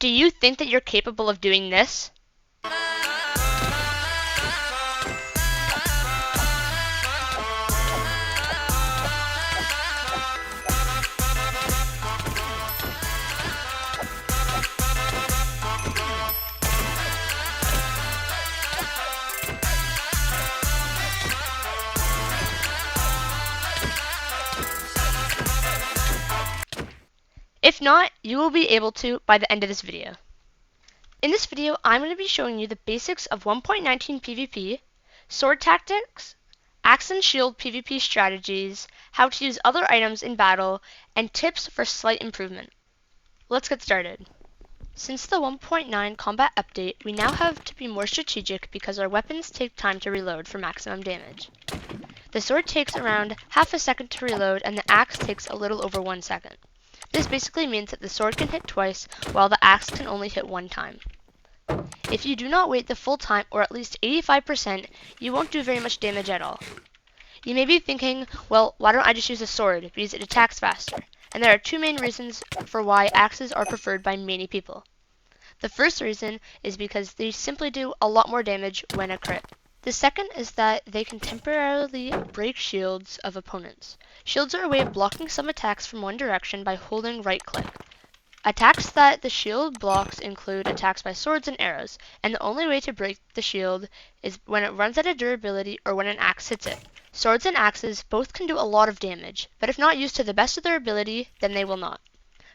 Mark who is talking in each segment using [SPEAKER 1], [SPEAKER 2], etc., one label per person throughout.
[SPEAKER 1] Do you think that you're capable of doing this? If not, you will be able to by the end of this video. In this video, I'm going to be showing you the basics of 1.19 PvP, sword tactics, axe and shield PvP strategies, how to use other items in battle, and tips for slight improvement. Let's get started. Since the 1.9 combat update, we now have to be more strategic because our weapons take time to reload for maximum damage. The sword takes around half a second to reload and the axe takes a little over 1 second. This basically means that the sword can hit twice while the axe can only hit one time. If you do not wait the full time, or at least 85%, you won't do very much damage at all. You may be thinking, well, why don't I just use a sword because it attacks faster? And there are two main reasons for why axes are preferred by many people. The first reason is because they simply do a lot more damage when a crit. The second is that they can temporarily break shields of opponents. Shields are a way of blocking some attacks from one direction by holding right click. Attacks that the shield blocks include attacks by swords and arrows, and the only way to break the shield is when it runs out of durability or when an axe hits it. Swords and axes both can do a lot of damage, but if not used to the best of their ability, then they will not.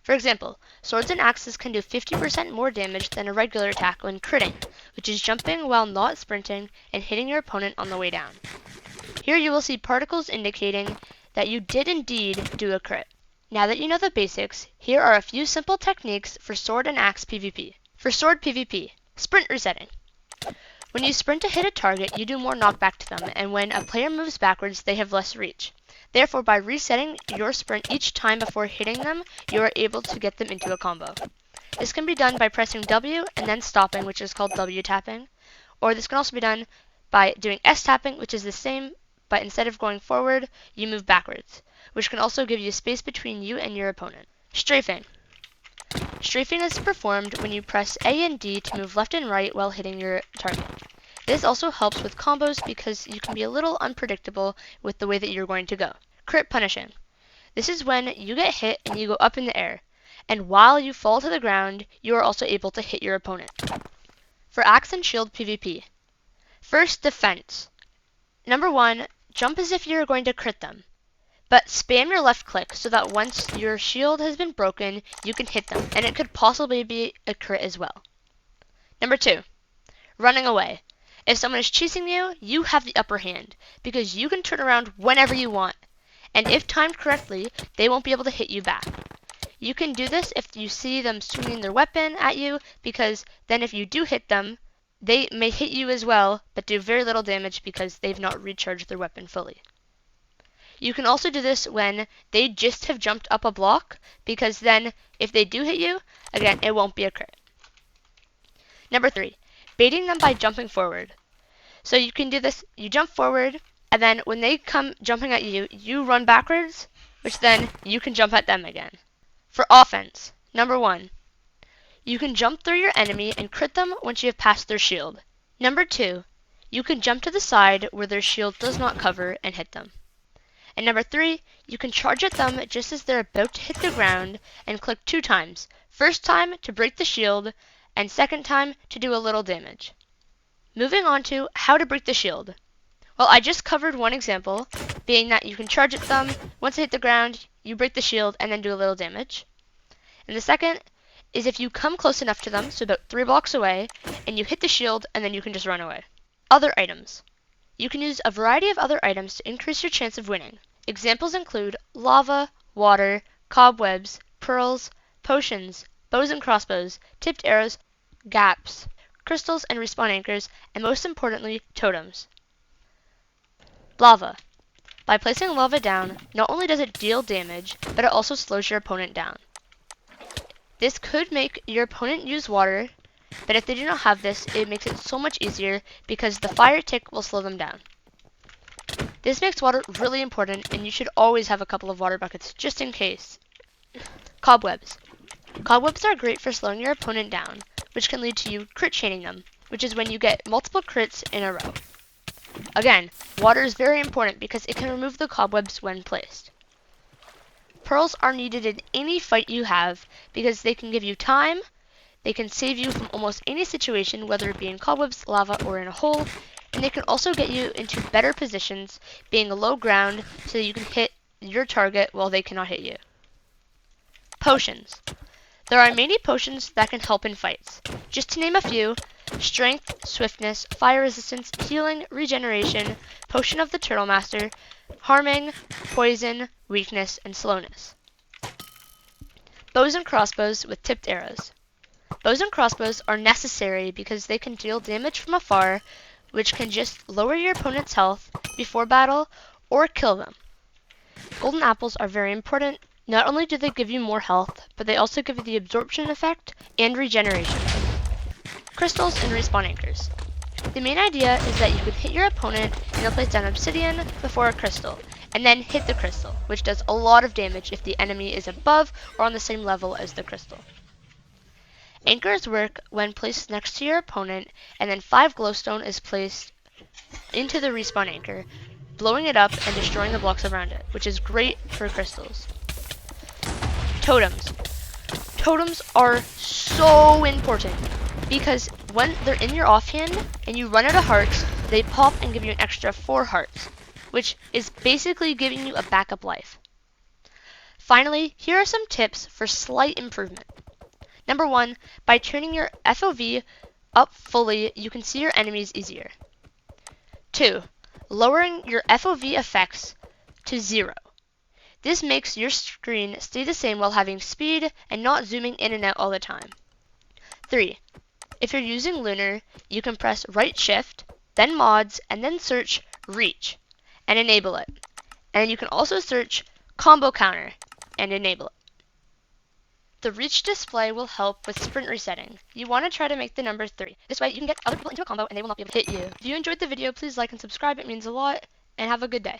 [SPEAKER 1] For example, swords and axes can do 50% more damage than a regular attack when critting, which is jumping while not sprinting and hitting your opponent on the way down. Here you will see particles indicating that you did indeed do a crit. Now that you know the basics, here are a few simple techniques for sword and axe PvP. For sword PvP, sprint resetting. When you sprint to hit a target, you do more knockback to them, and when a player moves backwards, they have less reach. Therefore, by resetting your sprint each time before hitting them, you are able to get them into a combo. This can be done by pressing W and then stopping, which is called W tapping, or this can also be done by doing S tapping, which is the same, but instead of going forward, you move backwards, which can also give you space between you and your opponent. Strafing. Strafing is performed when you press A and D to move left and right while hitting your target. This also helps with combos because you can be a little unpredictable with the way that you're going to go. Crit punishing. This is when you get hit and you go up in the air, and while you fall to the ground, you are also able to hit your opponent. For axe and shield PvP. First, defense. Number 1, jump as if you're going to crit them. But spam your left click so that once your shield has been broken, you can hit them, and it could possibly be a crit as well. Number 2, running away. If someone is chasing you, you have the upper hand, because you can turn around whenever you want, and if timed correctly, they won't be able to hit you back. You can do this if you see them swinging their weapon at you, because then if you do hit them, they may hit you as well, but do very little damage because they've not recharged their weapon fully. You can also do this when they just have jumped up a block, because then if they do hit you, again, it won't be a crit. Number 3, baiting them by jumping forward. So you can do this, you jump forward, and then when they come jumping at you, you run backwards, which then you can jump at them again. For offense, number 1, you can jump through your enemy and crit them once you have passed their shield. Number 2, you can jump to the side where their shield does not cover and hit them. And number 3, you can charge at them just as they're about to hit the ground and click 2 times. First time to break the shield, and second time to do a little damage. Moving on to how to break the shield. Well, I just covered one example, being that you can charge at them, once they hit the ground, you break the shield and then do a little damage. And the second is if you come close enough to them, so about 3 blocks away, and you hit the shield and then you can just run away. Other items. You can use a variety of other items to increase your chance of winning. Examples include lava, water, cobwebs, pearls, potions, bows and crossbows, tipped arrows, gaps, crystals and respawn anchors, and most importantly, totems. Lava. By placing lava down, not only does it deal damage, but it also slows your opponent down. This could make your opponent use water, but if they do not have this, it makes it so much easier because the fire tick will slow them down. This makes water really important, and you should always have a couple of water buckets just in case. Cobwebs. Cobwebs are great for slowing your opponent down, which can lead to you crit chaining them, which is when you get multiple crits in a row. Again, water is very important because it can remove the cobwebs when placed. Pearls are needed in any fight you have because they can give you time, they can save you from almost any situation, whether it be in cobwebs, lava, or in a hole, and they can also get you into better positions, being a low ground, so that you can hit your target while they cannot hit you. Potions. There are many potions that can help in fights. Just to name a few: strength, swiftness, fire resistance, healing, regeneration, potion of the Turtle Master, harming, poison, weakness, and slowness. Bows and crossbows with tipped arrows. Bows and crossbows are necessary because they can deal damage from afar, which can just lower your opponent's health before battle or kill them. Golden apples are very important. Not only do they give you more health, but they also give you the absorption effect and regeneration. Crystals and respawn anchors. The main idea is that you can hit your opponent and they'll place down obsidian before a crystal, and then hit the crystal, which does a lot of damage if the enemy is above or on the same level as the crystal. Anchors work when placed next to your opponent, and then 5 glowstone is placed into the respawn anchor, blowing it up and destroying the blocks around it, which is great for crystals. Totems. Totems are so important because when they're in your offhand and you run out of hearts, they pop and give you an extra 4 hearts, which is basically giving you a backup life. Finally, here are some tips for slight improvement. Number 1, by turning your FOV up fully, you can see your enemies easier. 2, lowering your FOV effects to 0. This makes your screen stay the same while having speed and not zooming in and out all the time. 3, if you're using Lunar, you can press right shift, then mods, and then search reach and enable it. And you can also search combo counter and enable it. The reach display will help with sprint resetting. You want to try to make the number 3. This way you can get other people into a combo and they will not be able to hit you. If you enjoyed the video, please like and subscribe. It means a lot, and have a good day.